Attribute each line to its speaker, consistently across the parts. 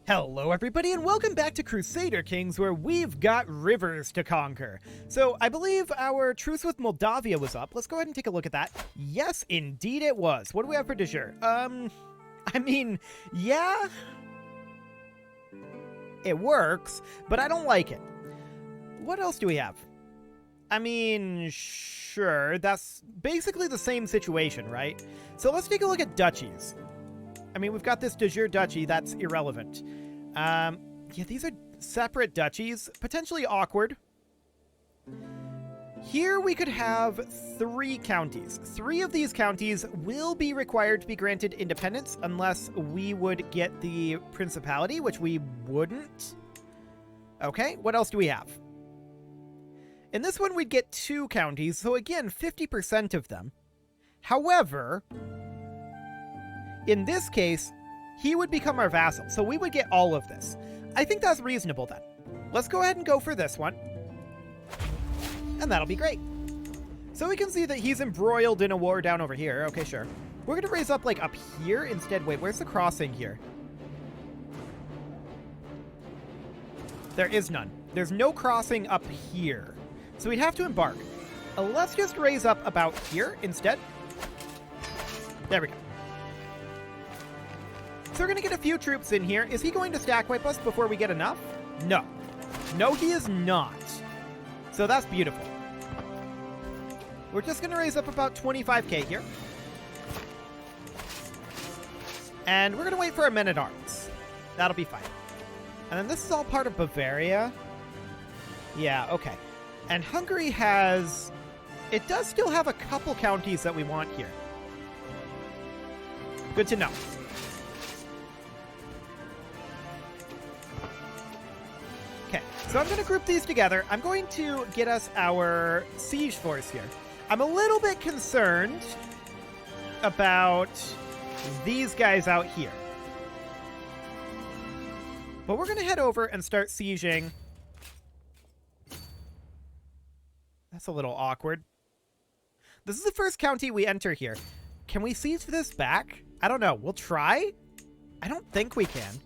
Speaker 1: Hello everybody and welcome back to Crusader Kings, where we've got rivers to conquer. So I believe our truce with Moldavia was up. Let's go ahead and take a look at that. Yes, indeed it was. What do we have for de jure? Yeah. It works, but I don't like it. What else do we have? Sure, that's basically the same situation, right? So let's take a look at duchies. We've got this de jure duchy, that's irrelevant. Yeah, these are separate duchies, potentially awkward. Here we could have 3 counties. 3 of these counties will be required to be granted independence unless we would get the principality, which we wouldn't. Okay, what else do we have? In this one, we'd get 2 counties, so again, 50% of them. However, in this case, he would become our vassal, so we would get all of this. I think that's reasonable then. Let's go ahead and go for this one. And that'll be great. So we can see that he's embroiled in a war down over here. Okay, sure. We're going to raise up, up here instead. Wait, where's the crossing here? There is none. There's no crossing up here. So we'd have to embark. Let's just raise up about here instead. There we go. So we're going to get a few troops in here. Is he going to stack wipe us before we get enough? No. No, he is not. So that's beautiful. We're just going to raise up about 25k here. And we're going to wait for our men-at-arms. That'll be fine. And then this is all part of Bavaria. Yeah, okay. And Hungary has... It does still have a couple counties that we want here. Good to know. So I'm going to group these together. I'm going to get us our siege force here. I'm a little bit concerned about these guys out here. But we're going to head over and start sieging. That's a little awkward. This is the first county we enter here. Can we siege this back? I don't know. We'll try. I don't think we can.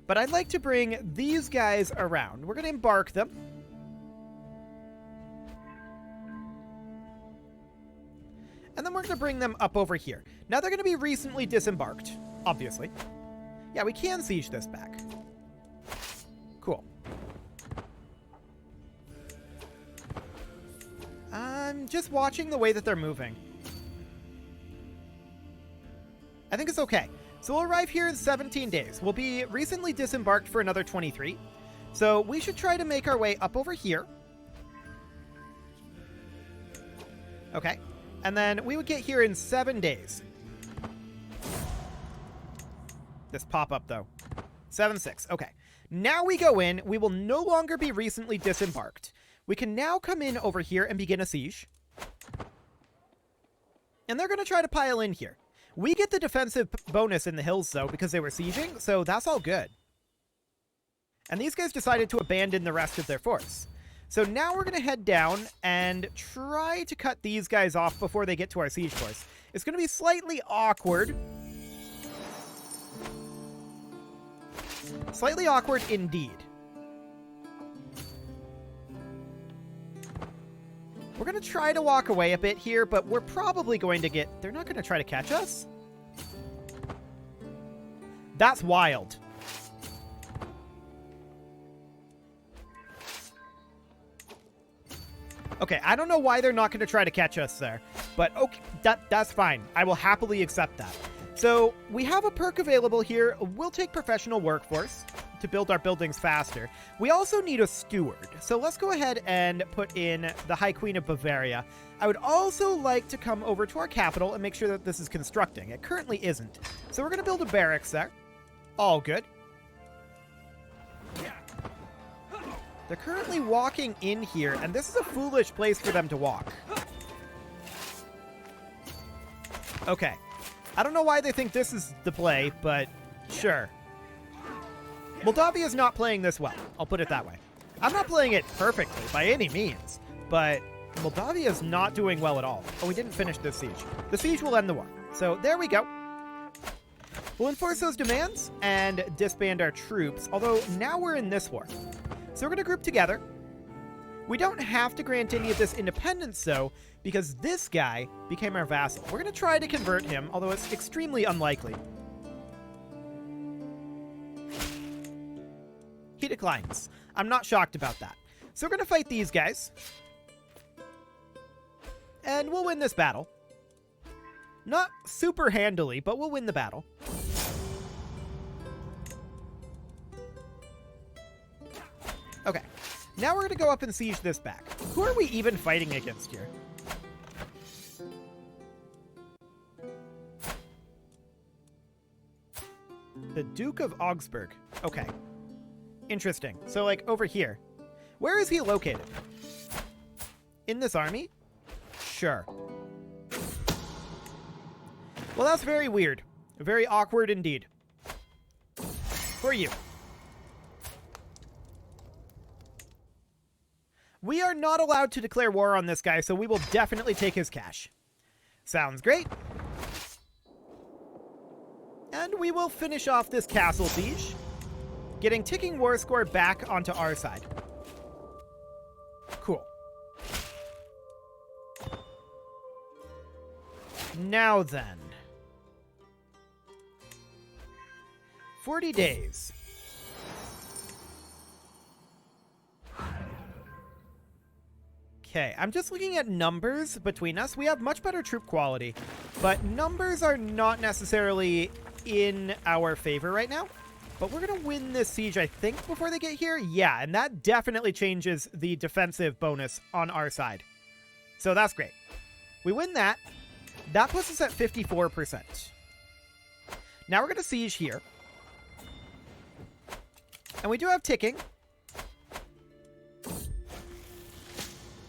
Speaker 1: But I'd like to bring these guys around. We're going to embark them. And then we're going to bring them up over here. Now they're going to be recently disembarked, obviously. Yeah, we can siege this back. Cool. I'm just watching the way that they're moving. I think it's okay. So we'll arrive here in 17 days. We'll be recently disembarked for another 23. So we should try to make our way up over here. Okay. And then we would get here in 7 days. This pop-up, though. 7-6. Okay. Now we go in. We will no longer be recently disembarked. We can now come in over here and begin a siege. And they're going to try to pile in here. We get the defensive bonus in the hills, though, because they were sieging, so that's all good. And these guys decided to abandon the rest of their force. So now we're going to head down and try to cut these guys off before they get to our siege force. It's going to be slightly awkward. Slightly awkward indeed. We're going to try to walk away a bit here, but we're probably going to get... They're not going to try to catch us? That's wild. Okay, I don't know why they're not going to try to catch us there, but okay, that's fine. I will happily accept that. So we have a perk available here. We'll take professional workforce to build our buildings faster. We also need a steward. So let's go ahead and put in the High Queen of Bavaria. I would also like to come over to our capital and make sure that this is constructing. It currently isn't. So we're going to build a barracks there. All good. They're currently walking in here, and this is a foolish place for them to walk. Okay. I don't know why they think this is the play, but sure. Moldavia is not playing this well. I'll put it that way. I'm not playing it perfectly by any means, but Moldavia is not doing well at all. Oh, we didn't finish this siege. The siege will end the war. So there we go. We'll enforce those demands and disband our troops, although now we're in this war. So we're going to group together. We don't have to grant any of this independence, though, because this guy became our vassal. We're going to try to convert him, although it's extremely unlikely. He declines. I'm not shocked about that. So we're going to fight these guys. And we'll win this battle. Not super handily, but we'll win the battle. Okay. Now we're going to go up and siege this back. Who are we even fighting against here? The Duke of Augsburg. Okay. Interesting. So, like, over here. Where is he located? In this army? Sure. Well, that's very weird. Very awkward indeed. For you. We are not allowed to declare war on this guy, so we will definitely take his cash. Sounds great. And we will finish off this castle siege, getting ticking war score back onto our side. Cool. Now then. 40 days. Okay, I'm just looking at numbers between us. We have much better troop quality, but numbers are not necessarily in our favor right now. But we're going to win this siege, I think, before they get here. Yeah, and that definitely changes the defensive bonus on our side. So that's great. We win that. That puts us at 54%. Now we're going to siege here. And we do have ticking.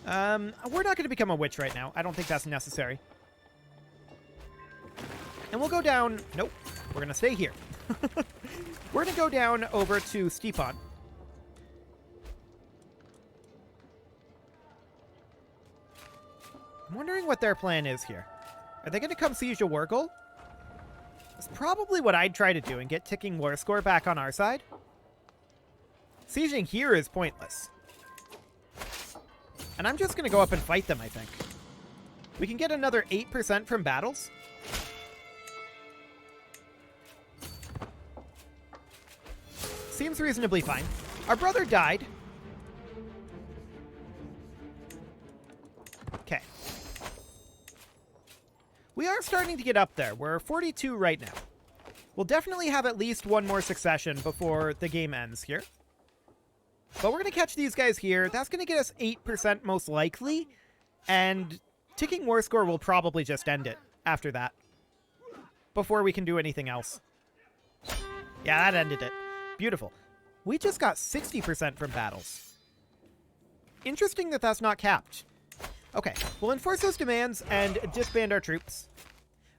Speaker 1: We're not going to become a witch right now. I don't think that's necessary. And we'll go down... Nope. We're going to stay here. We're going to go down over to Stepan. I'm wondering what their plan is here. Are they going to come siege a war goal? That's probably what I'd try to do and get ticking war score back on our side. Sieging here is pointless. And I'm just going to go up and fight them, I think. We can get another 8% from battles. Seems reasonably fine. Our brother died. Okay. We are starting to get up there. We're 42 right now. We'll definitely have at least one more succession before the game ends here. But we're going to catch these guys here. That's going to get us 8% most likely. And ticking war score will probably just end it after that. Before we can do anything else. Yeah, that ended it. Beautiful. We just got 60% from battles. Interesting that that's not capped. Okay, we'll enforce those demands and disband our troops.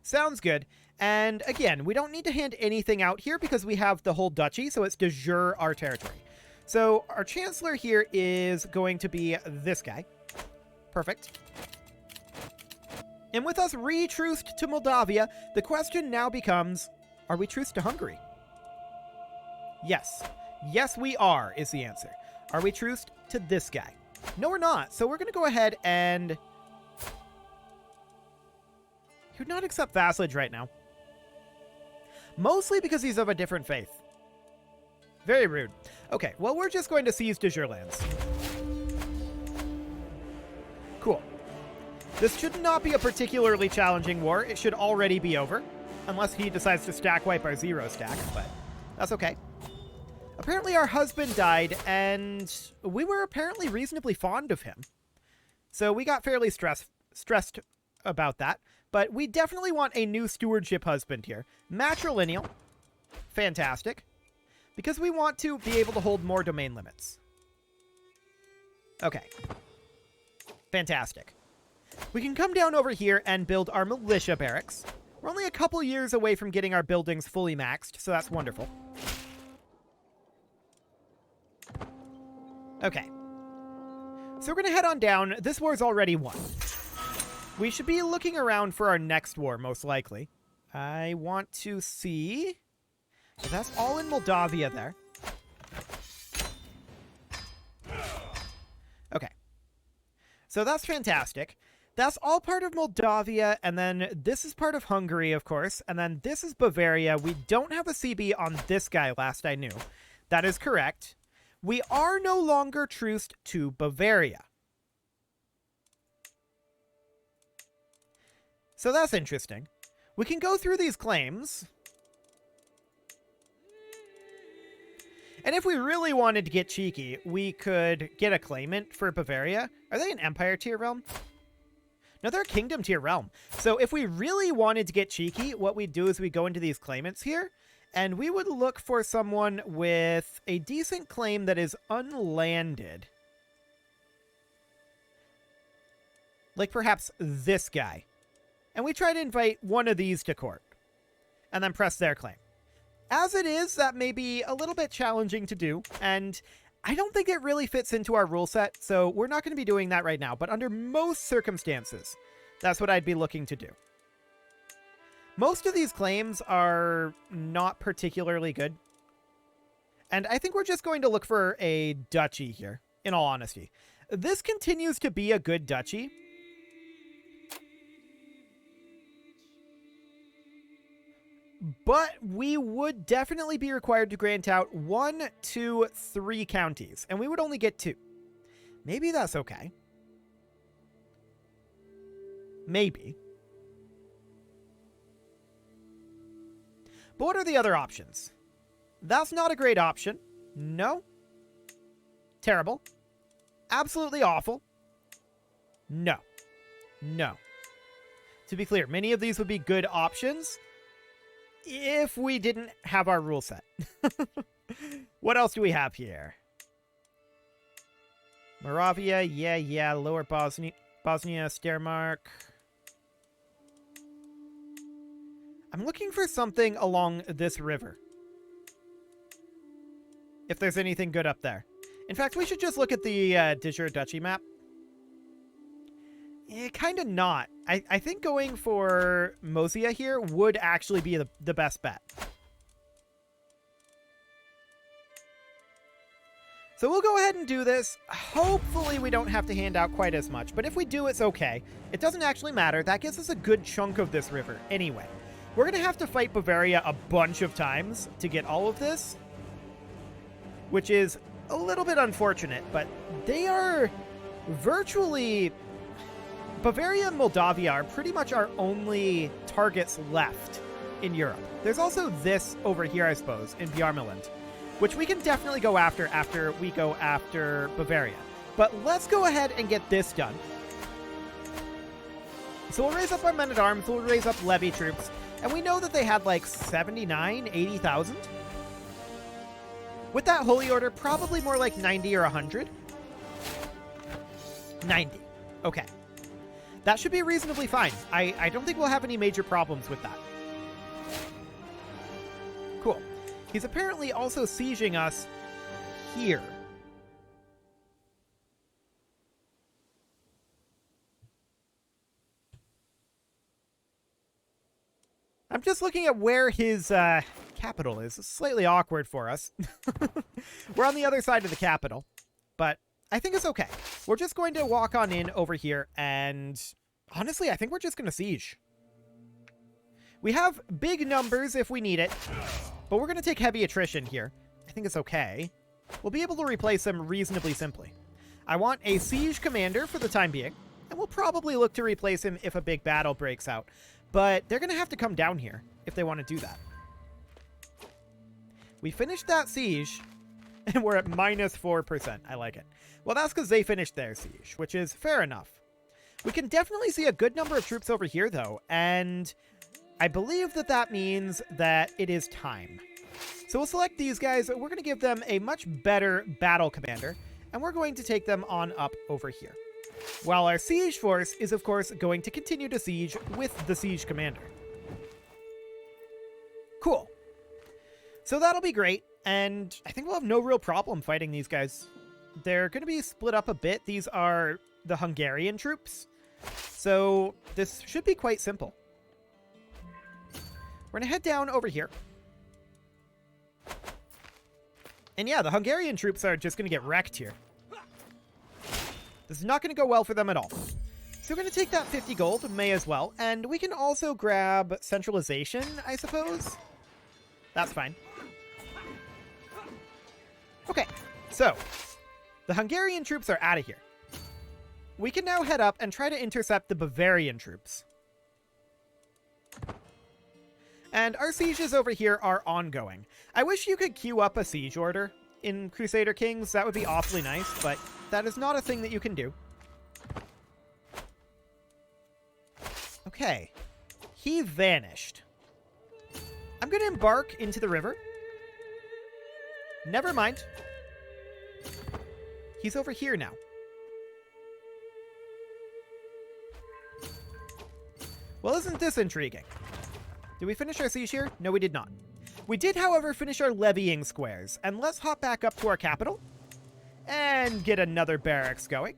Speaker 1: Sounds good. And again, we don't need to hand anything out here because we have the whole duchy, so it's de jure our territory. So our chancellor here is going to be this guy. Perfect. And with us re-truced to Moldavia, the question now becomes, are we truced to Hungary? Yes. Yes, we are, is the answer. Are we truced to this guy? No, we're not. So we're going to go ahead and... He would not accept vassalage right now. Mostly because he's of a different faith. Very rude. Okay, well, we're just going to seize de jure lands. Cool. This should not be a particularly challenging war. It should already be over. Unless he decides to stack wipe our 0 stack, but that's okay. Apparently our husband died, and we were apparently reasonably fond of him. So we got fairly stressed about that. But we definitely want a new stewardship husband here. Matrilineal. Fantastic. Because we want to be able to hold more domain limits. Okay. Fantastic. We can come down over here and build our militia barracks. We're only a couple years away from getting our buildings fully maxed, so that's wonderful. Okay. So we're going to head on down. This war's already won. We should be looking around for our next war, most likely. I want to see... So that's all in Moldavia there. Okay. So that's fantastic. That's all part of Moldavia, and then this is part of Hungary, of course, and then this is Bavaria. We don't have a CB on this guy, last I knew. That is correct. We are no longer truced to Bavaria. So that's interesting. We can go through these claims. And if we really wanted to get cheeky, we could get a claimant for Bavaria. Are they an Empire tier realm? No, they're a Kingdom tier realm. So if we really wanted to get cheeky, what we'd do is we go into these claimants here, and we would look for someone with a decent claim that is unlanded. Like perhaps this guy. And we try to invite one of these to court, and then press their claim. As it is, that may be a little bit challenging to do, and I don't think it really fits into our rule set, so we're not going to be doing that right now, but under most circumstances, that's what I'd be looking to do. Most of these claims are not particularly good, and I think we're just going to look for a duchy here, in all honesty. This continues to be a good duchy. But we would definitely be required to grant out 1, 2, 3 counties, and we would only get 2. Maybe that's okay. Maybe. But what are the other options? That's not a great option. No. Terrible. Absolutely awful. No. No. To be clear, many of these would be good options if we didn't have our rule set. What else do we have here? Moldavia, yeah, Lower Bosnia, Steiermark. I'm looking for something along this river. If there's anything good up there. In fact, we should just look at the de jure duchy map. Kind of not. I think going for Moldavia here would actually be the best bet. So we'll go ahead and do this. Hopefully we don't have to hand out quite as much, but if we do, it's okay. It doesn't actually matter. That gives us a good chunk of this river anyway. We're going to have to fight Bavaria a bunch of times to get all of this, which is a little bit unfortunate, but they are virtually... Bavaria and Moldavia are pretty much our only targets left in Europe. There's also this over here, I suppose, in Bjarmeland, which we can definitely go after we go after Bavaria. But let's go ahead and get this done. So we'll raise up our men-at-arms, we'll raise up levy troops, and we know that they had like 79, 80,000. With that Holy Order, probably more like 90 or 100. 90. Okay. That should be reasonably fine. I don't think we'll have any major problems with that. Cool. He's apparently also sieging us here. I'm just looking at where his capital is. It's slightly awkward for us. We're on the other side of the capital, but I think it's okay. We're just going to walk on in over here, and honestly, I think we're just going to siege. We have big numbers if we need it, but we're going to take heavy attrition here. I think it's okay. We'll be able to replace them reasonably simply. I want a siege commander for the time being, and we'll probably look to replace him if a big battle breaks out. But they're going to have to come down here if they want to do that. We finished that siege, and we're at minus 4%. I like it. Well, that's because they finished their siege, which is fair enough. We can definitely see a good number of troops over here, though, and I believe that that means that it is time. So we'll select these guys. We're going to give them a much better battle commander, and we're going to take them on up over here. While our siege force is, of course, going to continue to siege with the siege commander. Cool. So that'll be great, and I think we'll have no real problem fighting these guys. They're going to be split up a bit. These are the Hungarian troops, so this should be quite simple. We're going to head down over here. And yeah, the Hungarian troops are just going to get wrecked here. This is not going to go well for them at all. So we're going to take that 50 gold, may as well. And we can also grab centralization, I suppose. That's fine. Okay, so the Hungarian troops are out of here. We can now head up and try to intercept the Bavarian troops. And our sieges over here are ongoing. I wish you could queue up a siege order in Crusader Kings. That would be awfully nice, but that is not a thing that you can do. Okay. He vanished. I'm going to embark into the river. Never mind. He's over here now. Well, isn't this intriguing? Did we finish our siege here? No, we did not. We did, however, finish our levying squares. And let's hop back up to our capital and get another barracks going.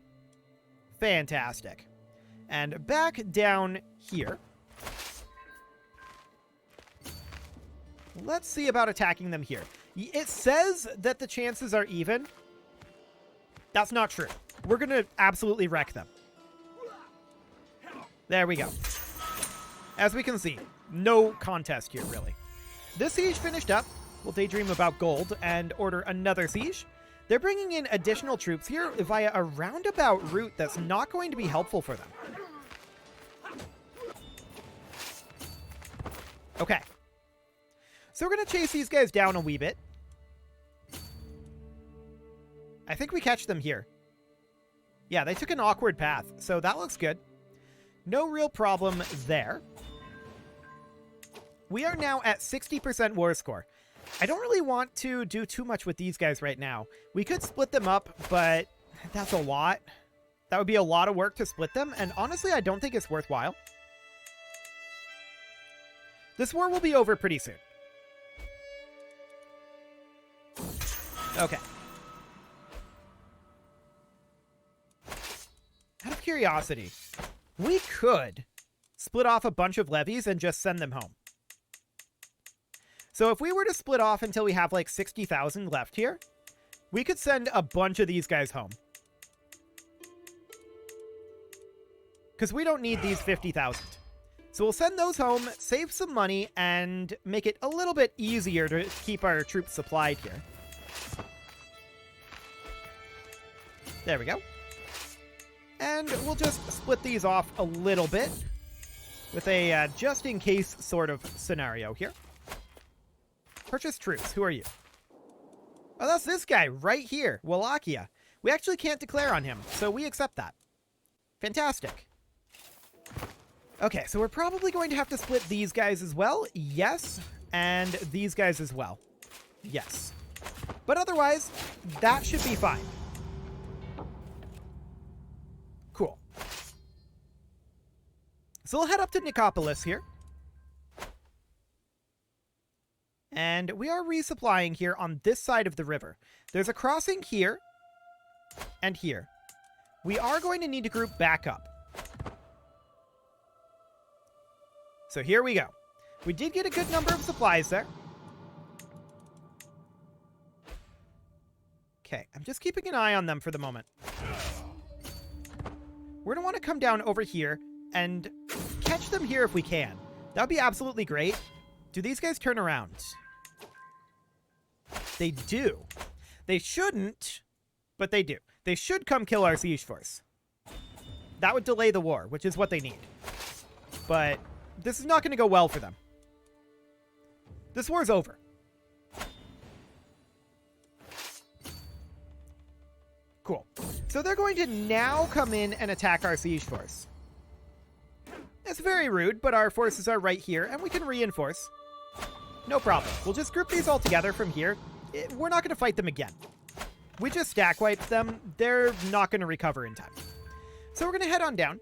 Speaker 1: Fantastic. And back down here. Let's see about attacking them here. It says that the chances are even. That's not true. We're going to absolutely wreck them. There we go. As we can see, no contest here, really. This siege finished up. We'll daydream about gold and order another siege. They're bringing in additional troops here via a roundabout route that's not going to be helpful for them. Okay. So we're going to chase these guys down a wee bit. I think we catch them here. Yeah, they took an awkward path, so that looks good. No real problem there. We are now at 60% war score. I don't really want to do too much with these guys right now. We could split them up, but that's a lot. That would be a lot of work to split them, and honestly, I don't think it's worthwhile. This war will be over pretty soon. Okay. Out of curiosity, we could split off a bunch of levies and just send them home. So if we were to split off until we have like 60,000 left here, we could send a bunch of these guys home. Because we don't need these 50,000. So we'll send those home, save some money, and make it a little bit easier to keep our troops supplied here. There we go. And we'll just split these off a little bit with a just-in-case sort of scenario here. Purchase troops. Who are you? Oh, that's this guy right here, Wallachia. We actually can't declare on him, so we accept that. Fantastic. Okay, so we're probably going to have to split these guys as well. Yes. And these guys as well. Yes. But otherwise, that should be fine. Cool. So we'll head up to Nicopolis here. And we are resupplying here on this side of the river. There's a crossing here and here. We are going to need to group back up. So here we go. We did get a good number of supplies there. Okay, I'm just keeping an eye on them for the moment. We're going to want to come down over here and catch them here if we can. That would be absolutely great. Do these guys turn around? They do. They shouldn't, but they do. They should come kill our siege force. That would delay the war, which is what they need. But this is not going to go well for them. This war's over. Cool. So they're going to now come in and attack our siege force. It's very rude, but our forces are right here, and we can reinforce. No problem. We'll just group these all together from here. We're not going to fight them again. We just stack wiped them. They're not going to recover in time. So we're going to head on down.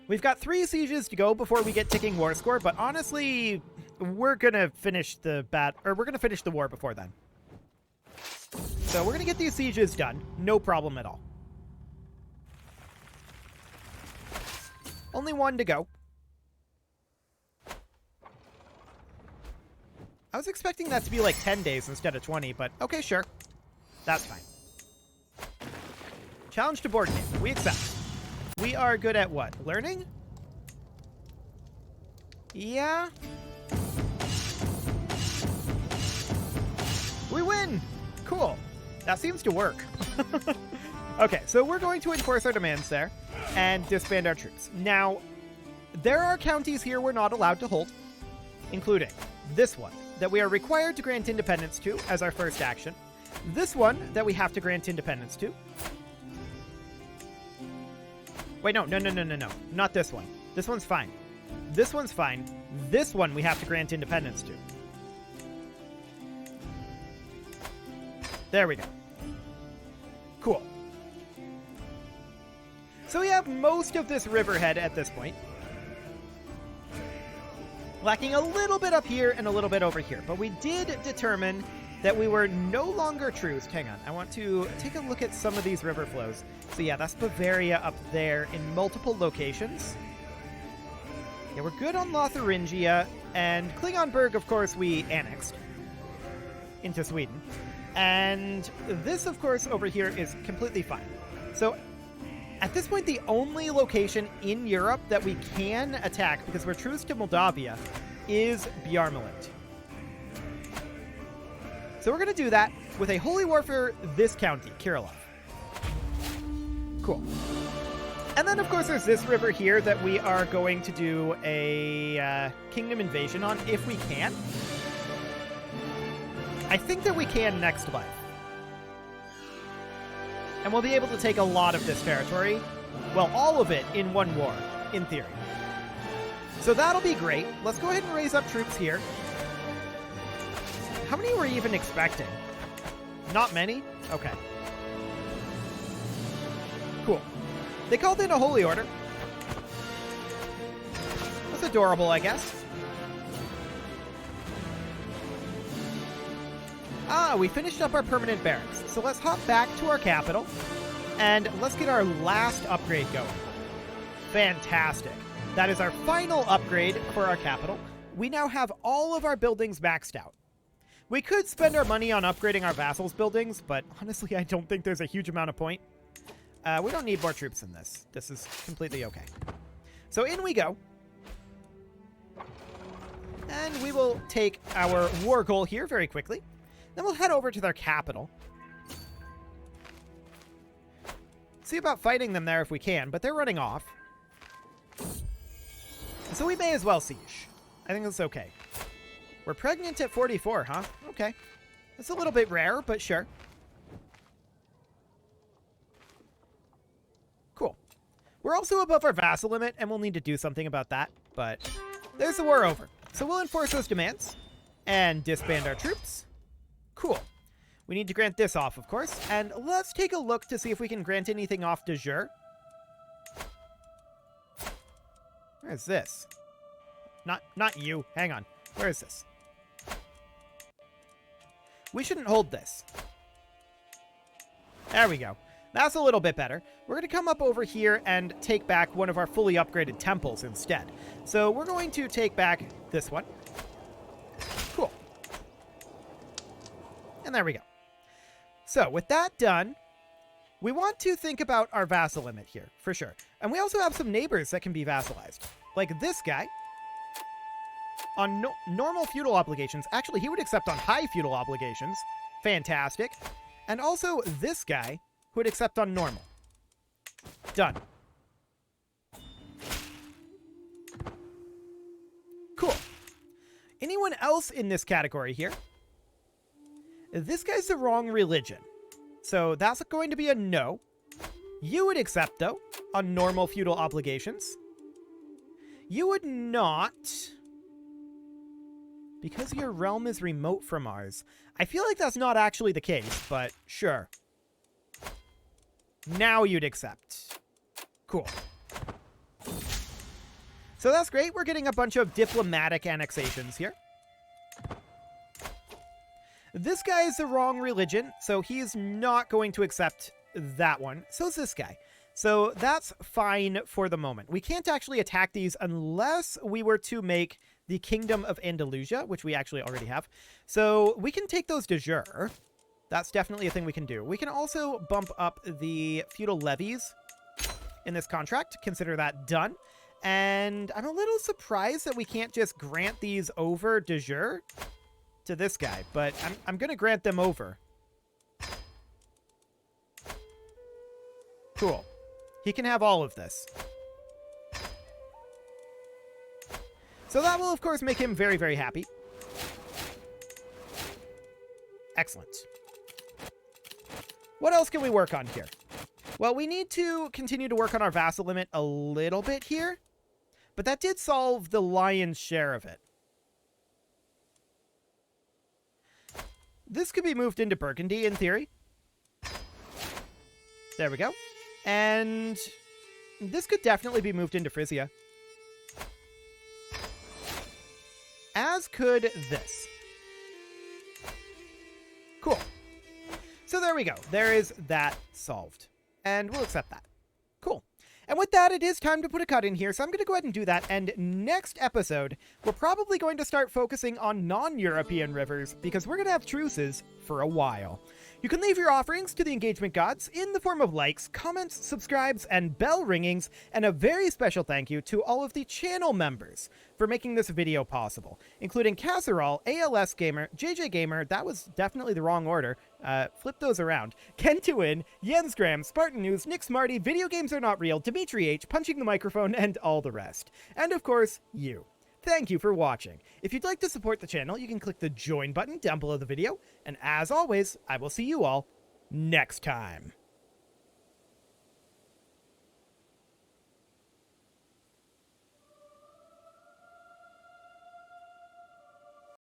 Speaker 1: We've got 3 sieges to go before we get ticking war score, but honestly, we're going to finish the war before then. So we're going to get these sieges done. No problem at all. Only 1 to go. I was expecting that to be like 10 days instead of 20, but okay, sure. That's fine. Challenge to board game. We accept. We are good at what? Learning? Yeah. We win! Cool. That seems to work. Okay, so we're going to enforce our demands there and disband our troops. Now, there are counties here we're not allowed to hold, including this one that we are required to grant independence to as our first action. This one that we have to grant independence to. Wait, no. Not this one. This one's fine. This one's fine. This one we have to grant independence to. There we go. Cool. So we have most of this riverhead at this point. Lacking a little bit up here and a little bit over here. But we did determine that we were no longer truced. Hang on. I want to take a look at some of these river flows. So yeah, that's Bavaria up there in multiple locations. Yeah, we're good on Lotharingia. And Klingonberg, of course, we annexed into Sweden. And this, of course, over here is completely fine. So at this point, the only location in Europe that we can attack, because we're truce to Moldavia, is Bjarmeland. So we're going to do that with a holy war for this county, Kirilov. Cool. And then, of course, there's this river here that we are going to do a kingdom invasion on, if we can. I think that we can next life. And we'll be able to take a lot of this territory. Well, all of it in one war, in theory. So that'll be great. Let's go ahead and raise up troops here. How many were we even expecting? Not many? Okay. Cool. They called in a holy order. That's adorable, I guess. Ah, we finished up our permanent barracks. So let's hop back to our capital, and let's get our last upgrade going. Fantastic. That is our final upgrade for our capital. We now have all of our buildings maxed out. We could spend our money on upgrading our vassals' buildings, but honestly, I don't think there's a huge amount of point. We don't need more troops in this. This is completely okay. So in we go. And we will take our war goal here very quickly. Then we'll head over to their capital. See about fighting them there if we can, but they're running off. So we may as well siege. I think that's okay. We're pregnant at 44, huh? Okay. That's a little bit rare, but sure. Cool. We're also above our vassal limit, and we'll need to do something about that, but there's the war over. So we'll enforce those demands and disband our troops. Cool. We need to grant this off, of course, and let's take a look to see if we can grant anything off de jure. Where is this? Not you. Hang on. Where is this? We shouldn't hold this. There we go. That's a little bit better. We're going to come up over here and take back one of our fully upgraded temples instead. So we're going to take back this one. Cool. And there we go. So with that done, we want to think about our vassal limit here, for sure. And we also have some neighbors that can be vassalized. Like this guy. On normal feudal obligations. Actually, he would accept on high feudal obligations. Fantastic. And also this guy, who would accept on normal. Done. Cool. Anyone else in this category here? This guy's the wrong religion. So that's going to be a no. You would accept, though, on normal feudal obligations. You would not, because your realm is remote from ours. I feel like that's not actually the case, but sure. Now you'd accept. Cool. So that's great. We're getting a bunch of diplomatic annexations here. This guy is the wrong religion, so he's not going to accept that one. So is this guy. So that's fine for the moment. We can't actually attack these unless we were to make the Kingdom of Andalusia, which we actually already have. So we can take those de jure. That's definitely a thing we can do. We can also bump up the feudal levies in this contract. Consider that done. And I'm a little surprised that we can't just grant these over de jure to this guy, but I'm going to grant them over. Cool. He can have all of this. So that will, of course, make him very, very happy. Excellent. What else can we work on here? Well, we need to continue to work on our vassal limit a little bit here, but that did solve the lion's share of it. This could be moved into Burgundy, in theory. There we go. And this could definitely be moved into Frisia. As could this. Cool. So there we go. There is that solved. And we'll accept that. Cool. And with that, it is time to put a cut in here, so I'm going to go ahead and do that. And next episode, we're probably going to start focusing on non-European rivers, because we're going to have truces for a while. You can leave your offerings to the engagement gods in the form of likes, comments, subscribes, and bell ringings, and a very special thank you to all of the channel members for making this video possible, including Casserole, ALS Gamer, JJ Gamer, that was definitely the wrong order, flip those around, Kentuin, Jensgram, Spartan News, Nick Smarty, Video Games Are Not Real, Dimitri H, Punching the Microphone, and all the rest. And of course, you. Thank you for watching. If you'd like to support the channel, you can click the join button down below the video, and as always, I will see you all next time.